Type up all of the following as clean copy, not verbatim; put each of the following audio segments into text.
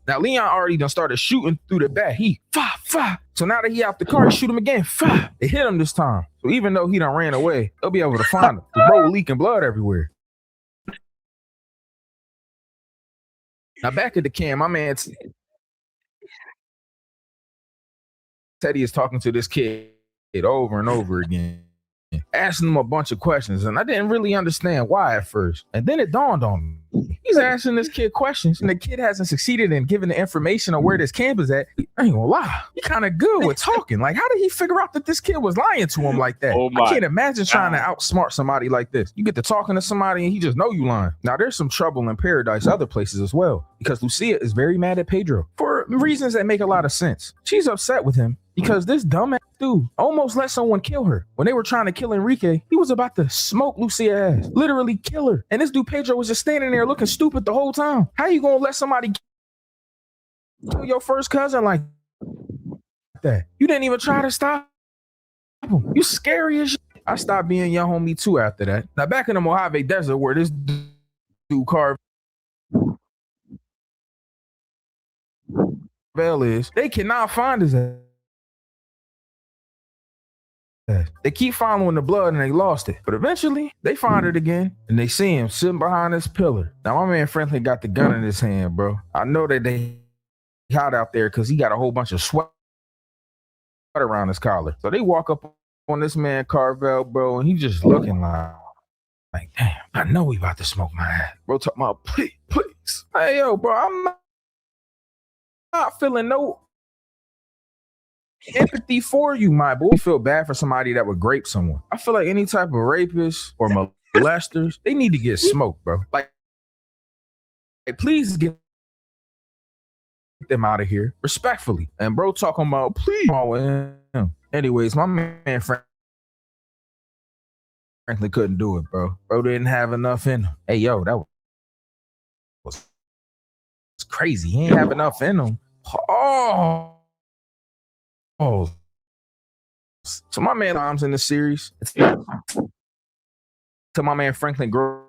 Now, Leon already done started shooting through the back. He, fa. So now that he out the car, he shoot him again, fa. They hit him this time. So even though he done ran away, they'll be able to find him. The bro leaking blood everywhere. Now, back at the camp, my man Teddy is talking to this kid over and over again, asking him a bunch of questions, and I didn't really understand why at first. And then it dawned on me. He's asking this kid questions, and the kid hasn't succeeded in giving the information on where this camp is at. I ain't gonna lie, he kind of good with talking. Like, how did he figure out that this kid was lying to him like that? I can't imagine trying to outsmart somebody like this. You get to talking to somebody, and he just know you lying. Now, there's some trouble in paradise, other places as well, because Lucia is very mad at Pedro for reasons that make a lot of sense. She's upset with him because this dumbass dude almost let someone kill her. When they were trying to kill Enrique, he was about to smoke Lucia ass, literally kill her. And this dude Pedro was just standing there looking stupid the whole time. How you gonna let somebody kill your first cousin like that? You didn't even try to stop him. You scary as shit. I stopped being your homie too after that. Now back in the Mojave Desert where this dude Carvel is, they cannot find his ass. They keep following the blood and they lost it. But eventually, they find it again and they see him sitting behind this pillar. Now, my man Franklin got the gun in his hand, bro. I know that they hot out there because he got a whole bunch of sweat around his collar. So they walk up on this man Carvel, bro, and he just looking like, damn, I know he about to smoke my ass. Bro, talking about, please. Hey, yo, bro, I'm not feeling no empathy for you, my boy. I feel bad for somebody that would grape someone. I feel like any type of rapist or molesters, they need to get smoked, bro. Like please get them out of here respectfully. And bro talking about please with him. Anyways, my man Franklin couldn't do it, bro. Bro didn't have enough in him. Hey, yo, that was crazy. He ain't have enough in him. Oh, so my man Tom's in the series. To my man Franklin grow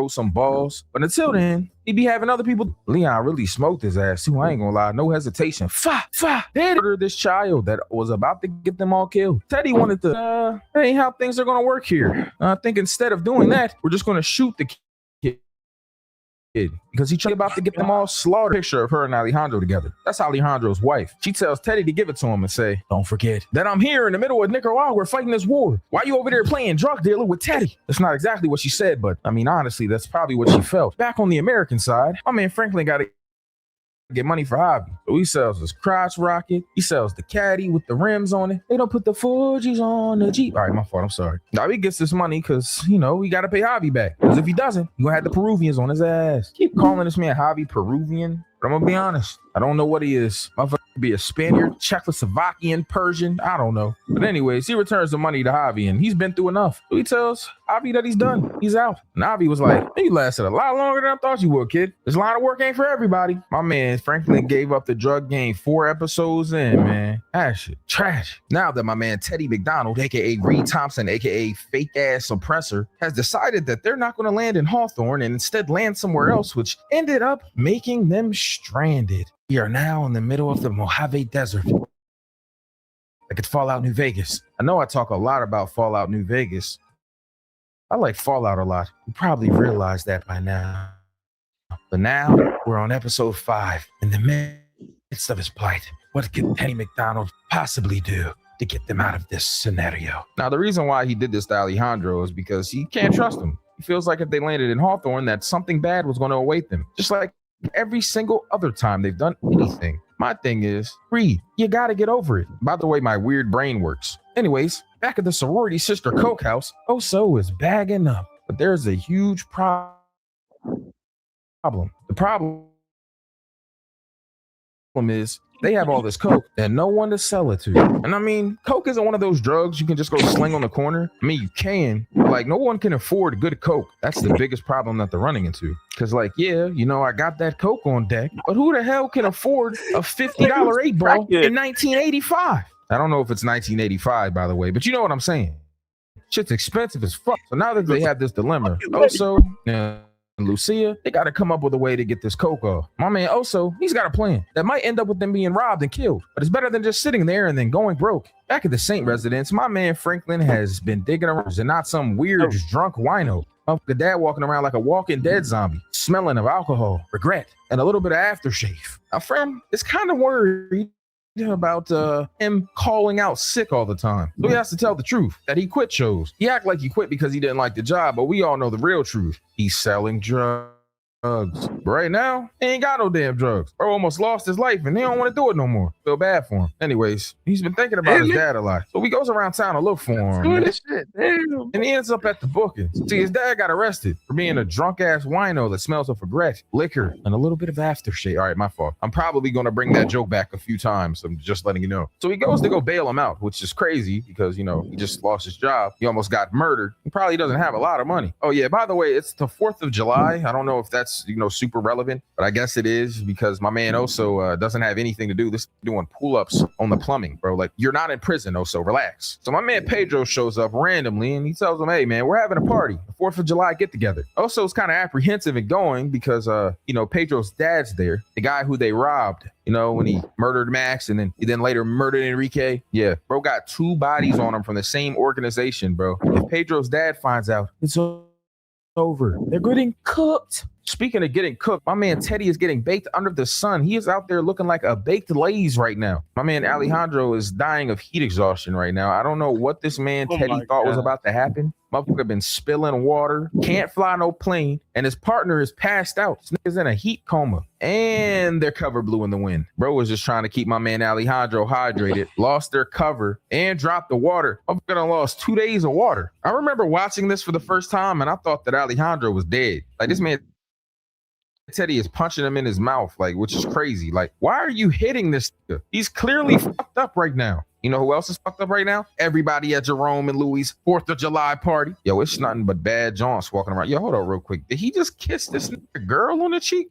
some balls, but until then, he be having other people. Leon really smoked his ass too. I ain't gonna lie, no hesitation. They murdered this child that was about to get them all killed. Teddy wanted to. That ain't how things are gonna work here. I think instead of doing that, we're just gonna shoot the kid because he's about to get them all slaughtered. Picture of her and Alejandro together. That's Alejandro's wife. She tells Teddy to give it to him and say, don't forget that I'm here in the middle of Nicaragua. We're fighting this war. Why you over there playing drug dealer with Teddy? That's not exactly what she said, but I mean, honestly, that's probably what she felt. Back on the American side, my man Franklin got to get money for hobby. So he sells his crotch rocket. He sells the caddy with the rims on it. They don't put the Fuji's on the Jeep. All right, my fault. I'm sorry. Now he gets this money because, you know, we got to pay Javi back. Because if he doesn't, he going to have the Peruvians on his ass. Keep calling this man Javi Peruvian. But I'm going to be honest. I don't know what he is. Motherfucker could be a Spaniard, Czechoslovakian, Persian. I don't know. But anyways, he returns the money to Javi and he's been through enough. So he tells Javi that he's done. He's out. And Javi was like, you lasted a lot longer than I thought you would, kid. This line of work ain't for everybody. My man Franklin gave up the drug game 4 episodes in, man. That shit trash. Now that my man Teddy McDonald, aka Reed Thompson, aka fake ass suppressor, has decided that they're not going to land in Hawthorne and instead land somewhere else, which ended up making them stranded. We are now in the middle of the Mojave Desert. Like it's Fallout New Vegas. I know I talk a lot about Fallout New Vegas. I like Fallout a lot. You probably realized that by now. But now we're on episode 5 in the midst of his plight. What could Teddy McDonald possibly do to get them out of this scenario? Now, the reason why he did this to Alejandro is because he can't trust him. He feels like if they landed in Hawthorne, that something bad was going to await them. Just like every single other time they've done anything. My thing is, Reed, you gotta get over it. By the way, my weird brain works. Anyways, back at the sorority sister Coke house, Oso is bagging up. But there's a huge problem. The problem is they have all this coke and no one to sell it to. And I mean, coke isn't one of those drugs you can just go sling on the corner. I mean, you can, but like no one can afford good coke. That's the biggest problem that they're running into. Cause like, yeah, you know, I got that coke on deck, but who the hell can afford a $50 8-ball in 1985? I don't know if it's 1985, by the way, but you know what I'm saying. Shit's expensive as fuck. So now that they have this dilemma, also, Lucia, they got to come up with a way to get this coke off. My man Oso, he's got a plan that might end up with them being robbed and killed, but it's better than just sitting there and then going broke. Back at the Saint residence, my man Franklin has been digging around and not some weird drunk wino. The dad walking around like a walking dead zombie, smelling of alcohol, regret, and a little bit of aftershave. Now, Frank is kind of worried about him calling out sick all the time. So he has to tell the truth that he quit shows. He act like he quit because he didn't like the job, but we all know the real truth. He's selling drugs. But right now, he ain't got no damn drugs. Bro almost lost his life and he don't want to do it no more. Feel bad for him. Anyways, he's been thinking about his dad a lot. So he goes around town to look for him. And he ends up at the booking. See, his dad got arrested for being a drunk ass wino that smells of regret, liquor, and a little bit of aftershave. All right, my fault. I'm probably going to bring that joke back a few times. I'm just letting you know. So he goes to go bail him out, which is crazy because, you know, he just lost his job. He almost got murdered. He probably doesn't have a lot of money. Oh, yeah, by the way, it's the 4th of July. I don't know if that's, you know, super relevant, but I guess it is because my man Oso doesn't have anything to do. This doing pull-ups on the plumbing, bro. Like, you're not in prison, Oso. Relax. So my man Pedro shows up randomly and he tells him, hey, man, we're having a party. The 4th of July get-together. Oso's kind of apprehensive in going because, you know, Pedro's dad's there. The guy who they robbed, you know, when he murdered Max and then later murdered Enrique. Yeah, bro got 2 bodies on him from the same organization, bro. If Pedro's dad finds out, it's over. They're getting cooked. Speaking of getting cooked, my man Teddy is getting baked under the sun. He is out there looking like a baked Lay's right now. My man Alejandro is dying of heat exhaustion right now. I don't know what this man Teddy thought was about to happen. Motherfucker been spilling water, can't fly no plane, and his partner is passed out. This nigga's in a heat coma, and their cover blew in the wind. Bro was just trying to keep my man Alejandro hydrated, lost their cover, and dropped the water. Motherfucker lost 2 days of water. I remember watching this for the first time, and I thought that Alejandro was dead. Like, this man Teddy is punching him in his mouth, like, which is crazy. Like, why are you hitting this nigga? He's clearly fucked up right now. You know who else is fucked up right now? Everybody at Jerome and Louis' 4th of July party. Yo, it's nothing but bad jaunts walking around. Yo, hold on real quick. Did he just kiss this girl on the cheek?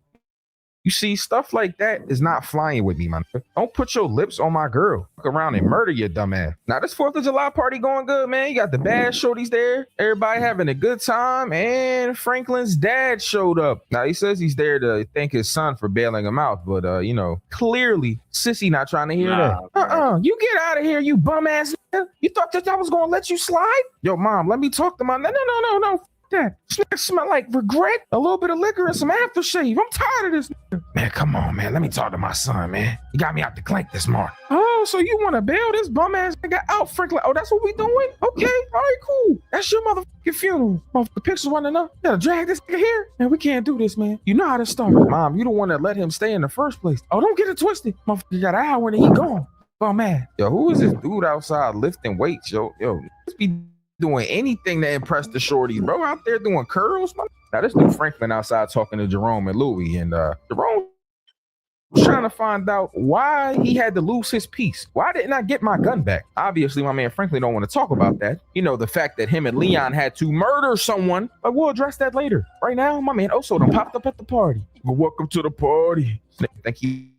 You see, stuff like that is not flying with me, man. Don't put your lips on my girl. Fuck around and murder your dumb ass. Now, this 4th of July party going good, man. You got the bad shorties there. Everybody having a good time. And Franklin's dad showed up. Now, he says he's there to thank his son for bailing him out. But, you know, clearly, Sissy not trying to hear that. You get out of here, you bum ass nigga. You thought that I was going to let you slide? Yo, mom, let me talk to my... No. That smell like regret, a little bit of liquor, and some aftershave. I'm tired of this. Man, come on, man. Let me talk to my son, man. He got me out the clank this morning. Oh, so you want to bail this bum ass nigga out, Franklin? Oh, that's what we doing? Okay, all right, cool. That's your motherfucking funeral. The pictures running up. You gotta drag this nigga here? Man, we can't do this, man. You know how to start. Mom, you don't want to let him stay in the first place. Oh, don't get it twisted. Motherfucker got an hour and he gone. Oh, man. Yo, who is this dude outside lifting weights, yo? Let's be doing anything to impress the shorties, bro. Out there doing curls, man. Now this dude Franklin outside talking to Jerome and Louis, and Jerome was trying to find out why he had to lose his piece. Why didn't I get my gun back? Obviously, my man Franklin don't want to talk about that. You know, the fact that him and Leon had to murder someone, but we'll address that later. Right now, my man Oso done popped up at the party. Well, welcome to the party. Think he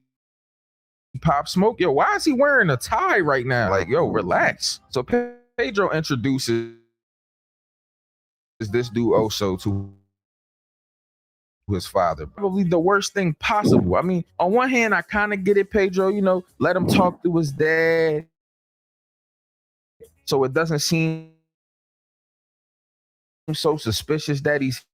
pop smoke? Yo, why is he wearing a tie right now? Like, yo, relax. So Pedro introduces this dude Oso to his father. Probably the worst thing possible. I mean, on one hand, I kind of get it, Pedro, you know, let him talk to his dad so it doesn't seem so suspicious that he's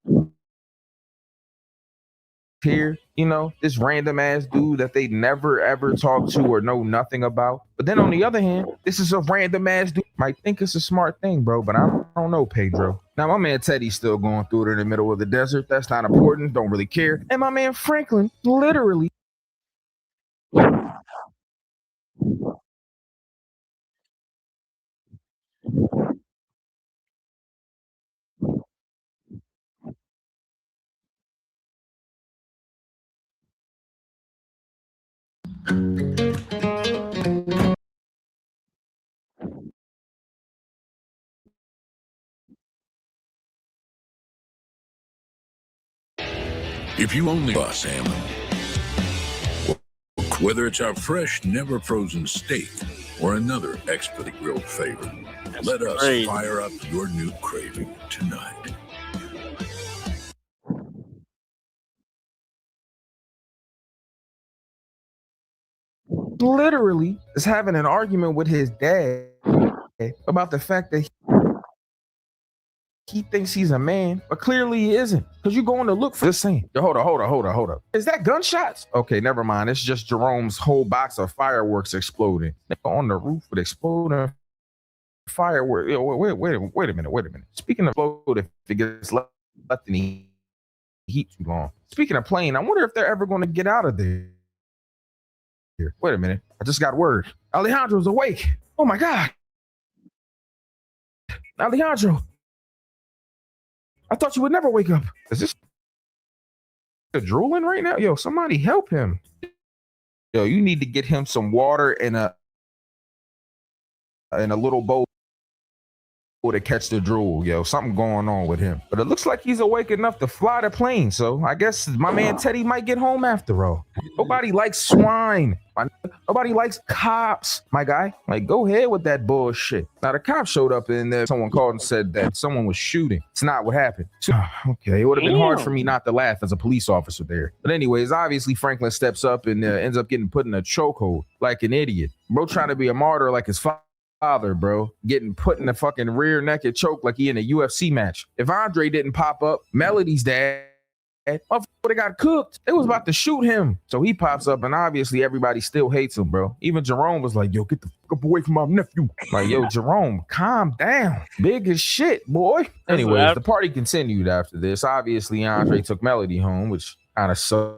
here, you know, this random ass dude that they never ever talk to or know nothing about. But then on the other hand, this is a random ass dude. Might think it's a smart thing, bro, but I don't know, Pedro. Now my man Teddy's still going through it in the middle of the desert. That's not important. Don't really care. And my man Franklin literally If you only bought salmon, whether it's our fresh, never frozen steak or another expertly grilled favorite, let us fire up your new craving tonight. literally is having an argument with his dad about the fact that he thinks he's a man, but clearly he isn't. Because you're going to look for this saying. Yo, hold up. Is that gunshots? Okay, never mind. It's just Jerome's whole box of fireworks exploding. On the roof with exploding fireworks. Yo, wait a minute. Speaking of explode, if it gets left in the heat too long. Speaking of plane, I wonder if they're ever going to get out of there. Wait a minute. I just got word. Alejandro's awake. Oh my God. Alejandro. I thought you would never wake up. Is this drooling right now? Yo, somebody help him. Yo, you need to get him some water in a little bowl to catch the drool. Yo, something going on with him. But it looks like he's awake enough to fly the plane. So I guess my man Teddy might get home after all. Nobody likes swine. Nobody likes cops, my guy. Like, go ahead with that bullshit. Now, the cops showed up and there someone called and said that someone was shooting. It's not what happened. Okay, it would have been hard for me not to laugh as a police officer there. But anyways, obviously Franklin steps up and ends up getting put in a chokehold like an idiot. Bro trying to be a martyr like his father, bro, getting put in a fucking rear naked choke like he in a UFC match. If Andre didn't pop up, Melody's dad would have got cooked. They was about to shoot him. So he pops up and obviously everybody still hates him, bro. Even Jerome was like, yo, get the fuck up away from my nephew. Like, yo, Jerome, calm down. Big as shit, boy. Anyways, the party continued after this. Obviously, Andre took Melody home, which kind of sucks,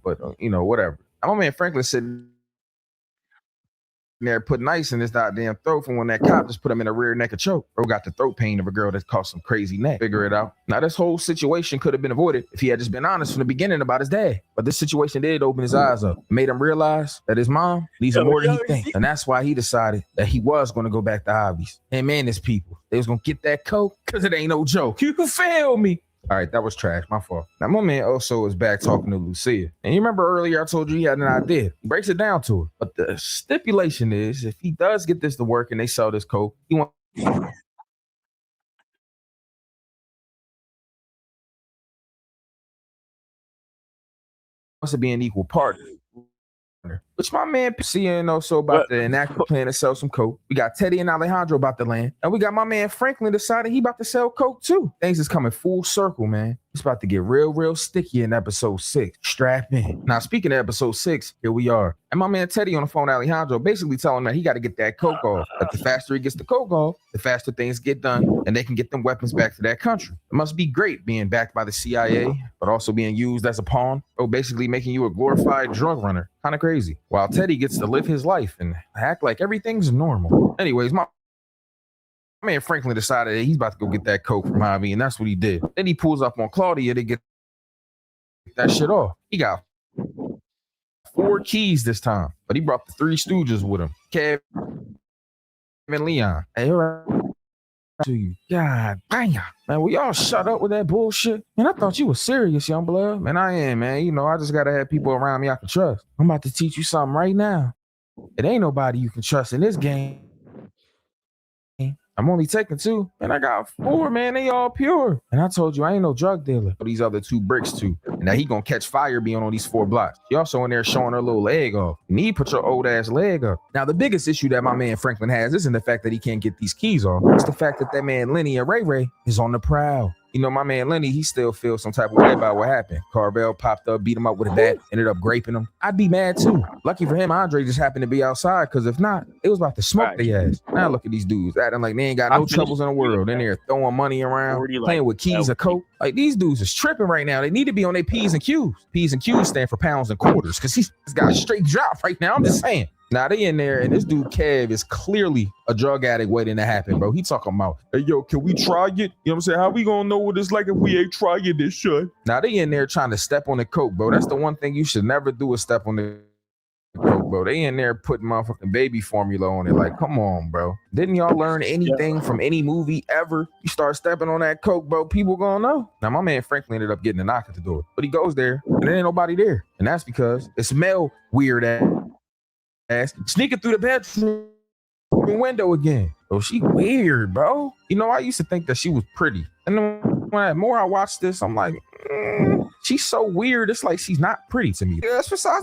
but you know, whatever. My man Franklin sitting there putting ice in his goddamn throat from when that cop just put him in a rear naked choke. Bro got the throat pain of a girl that caused some crazy neck. Figure it out. Now, this whole situation could have been avoided if he had just been honest from the beginning about his dad. But this situation did open his eyes up. It made him realize that his mom needs him more than he thinks. And that's why he decided that he was going to go back to hobbies. And man, his people, they was going to get that coke because it ain't no joke. You can feel me. All right, that was trash. My fault. Now, my man also is back talking to Lucia. And you remember earlier I told you he had an idea. He breaks it down to her. But the stipulation is if he does get this to work and they sell this coke, he wants to be an equal partner. Which my man seeing also about to enact a plan to sell some coke. We got Teddy and Alejandro about to land. And we got my man Franklin deciding he about to sell coke too. Things is coming full circle, man. It's about to get real sticky in episode 6. Strap in. Now, speaking of episode 6, here we are. And my man Teddy on the phone, Alejandro, basically telling him that he got to get that coke off. But the faster he gets the coke off, the faster things get done and they can get them weapons back to that country. It must be great being backed by the CIA, but also being used as a pawn, or basically making you a glorified drug runner. Kind of crazy. While Teddy gets to live his life and act like everything's normal. Anyways, my man Franklin decided that he's about to go get that coke from Javi, and that's what he did. Then he pulls up on Claudia to get that shit off. He got 4 keys this time, but he brought the 3 stooges with him. Kev and Leon. Hey, all right. To you. God damn. Man, will y'all shut up with that bullshit? Man, I thought you was serious, young blood. Man, I am, man. You know, I just gotta have people around me I can trust. I'm about to teach you something right now. It ain't nobody you can trust in this game. I'm only taking 2, and I got 4, man. They all pure. And I told you I ain't no drug dealer. But these other 2 bricks too. And now he gonna catch fire being on these 4 blocks. She also in there showing her little leg off. You need to put your old ass leg up. Now the biggest issue that my man Franklin has isn't the fact that he can't get these keys off. It's the fact that man Lenny and Ray Ray is on the prowl. You know, my man Lenny, he still feels some type of way about what happened. Carvel popped up, beat him up with a bat, ended up graping him. I'd be mad too. Lucky for him, Andre just happened to be outside, because if not, it was about to smoke their ass. Now look at these dudes acting like they ain't got no troubles in the world. In there throwing money around, playing with keys of coke. Like, these dudes is tripping right now. They need to be on their P's and Q's. P's and Q's stand for pounds and quarters, because he's got a straight drop right now. I'm just saying. Now they in there, and this dude Kev is clearly a drug addict waiting to happen, bro. He talking about, hey, yo, can we try it? You know what I'm saying? How we gonna know what it's like if we ain't trying this shit? Now they in there trying to step on the coke, bro. That's the one thing you should never do is step on the coke, bro. They in there putting motherfucking baby formula on it. Like, come on, bro. Didn't y'all learn anything from any movie ever? You start stepping on that coke, bro, people gonna know. Now my man Franklin ended up getting a knock at the door, but he goes there and there ain't nobody there. And that's because it smelled weird ass sneaking through the bedroom window again. Oh, she weird, bro. You know, I used to think that she was pretty. And then when the more I watch this, I'm like, she's so weird. It's like she's not pretty to me. That's besides